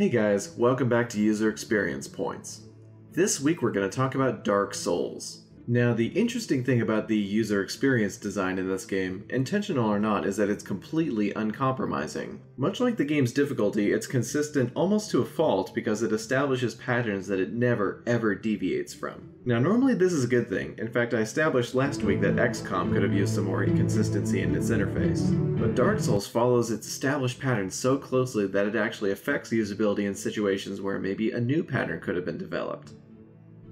Hey guys, welcome back to User Experience Points. This week we're going to talk about Dark Souls. Now the interesting thing about the user experience design in this game, intentional or not, is that it's completely uncompromising. Much like the game's difficulty, it's consistent almost to a fault because it establishes patterns that it never ever deviates from. Now normally this is a good thing. In fact, I established last week that XCOM could have used some more consistency in its interface. But Dark Souls follows its established patterns so closely that it actually affects usability in situations where maybe a new pattern could have been developed.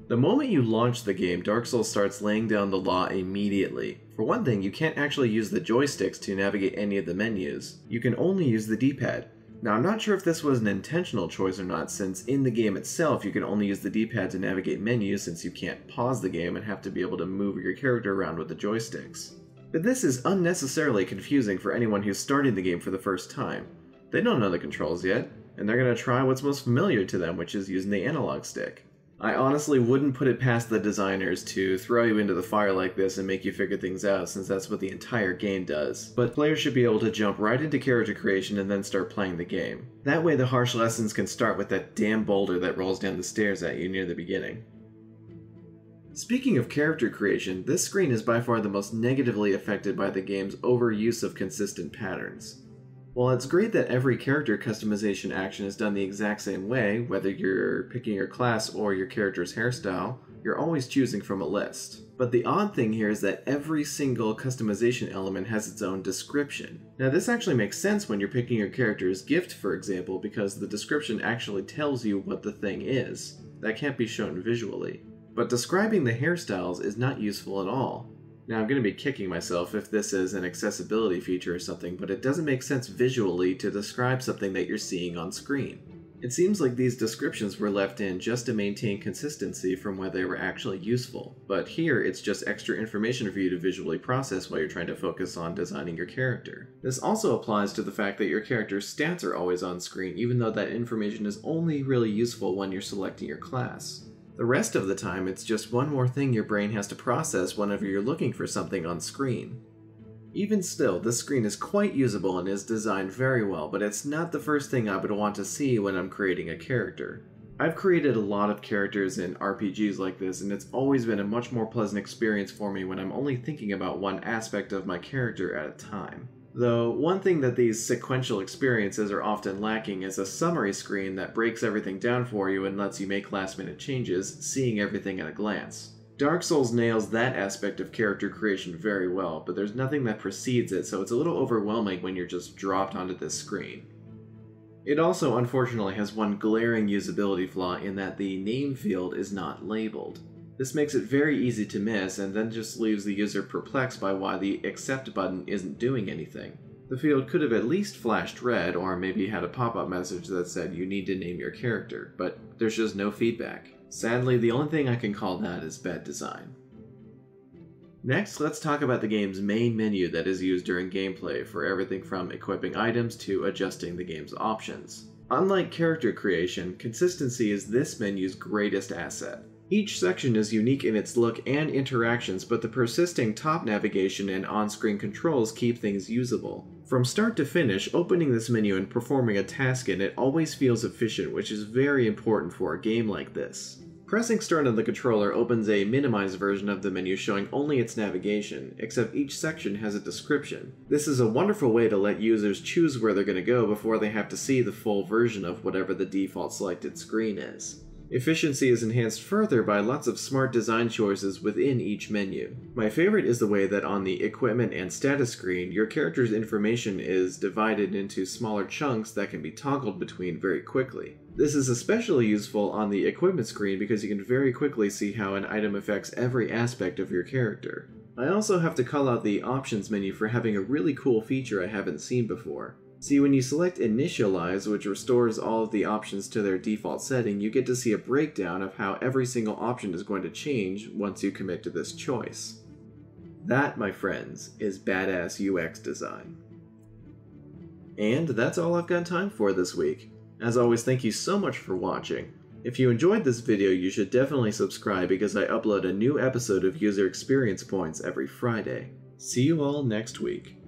The moment you launch the game, Dark Souls starts laying down the law immediately. For one thing, you can't actually use the joysticks to navigate any of the menus. You can only use the D-pad. Now I'm not sure if this was an intentional choice or not, since in the game itself you can only use the D-pad to navigate menus since you can't pause the game and have to be able to move your character around with the joysticks. But this is unnecessarily confusing for anyone who's starting the game for the first time. They don't know the controls yet, and they're going to try what's most familiar to them, which is using the analog stick. I honestly wouldn't put it past the designers to throw you into the fire like this and make you figure things out, since that's what the entire game does. But players should be able to jump right into character creation and then start playing the game. That way the harsh lessons can start with that damn boulder that rolls down the stairs at you near the beginning. Speaking of character creation, this screen is by far the most negatively affected by the game's overuse of consistent patterns. While it's great that every character customization action is done the exact same way, whether you're picking your class or your character's hairstyle, you're always choosing from a list. But the odd thing here is that every single customization element has its own description. Now this actually makes sense when you're picking your character's gift, for example, because the description actually tells you what the thing is. That can't be shown visually. But describing the hairstyles is not useful at all. Now I'm going to be kicking myself if this is an accessibility feature or something, but it doesn't make sense visually to describe something that you're seeing on screen. It seems like these descriptions were left in just to maintain consistency from where they were actually useful, but here it's just extra information for you to visually process while you're trying to focus on designing your character. This also applies to the fact that your character's stats are always on screen, even though that information is only really useful when you're selecting your class. The rest of the time, it's just one more thing your brain has to process whenever you're looking for something on screen. Even still, this screen is quite usable and is designed very well, but it's not the first thing I would want to see when I'm creating a character. I've created a lot of characters in RPGs like this, and it's always been a much more pleasant experience for me when I'm only thinking about one aspect of my character at a time. Though, one thing that these sequential experiences are often lacking is a summary screen that breaks everything down for you and lets you make last-minute changes, seeing everything at a glance. Dark Souls nails that aspect of character creation very well, but there's nothing that precedes it, so it's a little overwhelming when you're just dropped onto this screen. It also unfortunately has one glaring usability flaw in that the name field is not labeled. This makes it very easy to miss and then just leaves the user perplexed by why the accept button isn't doing anything. The field could have at least flashed red, or maybe had a pop-up message that said you need to name your character, but there's just no feedback. Sadly, the only thing I can call that is bad design. Next, let's talk about the game's main menu that is used during gameplay for everything from equipping items to adjusting the game's options. Unlike character creation, consistency is this menu's greatest asset. Each section is unique in its look and interactions, but the persisting top navigation and on-screen controls keep things usable. From start to finish, opening this menu and performing a task in it always feels efficient, which is very important for a game like this. Pressing start on the controller opens a minimized version of the menu showing only its navigation, except each section has a description. This is a wonderful way to let users choose where they're going to go before they have to see the full version of whatever the default selected screen is. Efficiency is enhanced further by lots of smart design choices within each menu. My favorite is the way that on the equipment and status screen, your character's information is divided into smaller chunks that can be toggled between very quickly. This is especially useful on the equipment screen because you can very quickly see how an item affects every aspect of your character. I also have to call out the options menu for having a really cool feature I haven't seen before. See, when you select Initialize, which restores all of the options to their default setting, you get to see a breakdown of how every single option is going to change once you commit to this choice. That, my friends, is badass UX design. And that's all I've got time for this week. As always, thank you so much for watching. If you enjoyed this video, you should definitely subscribe because I upload a new episode of User Experience Points every Friday. See you all next week.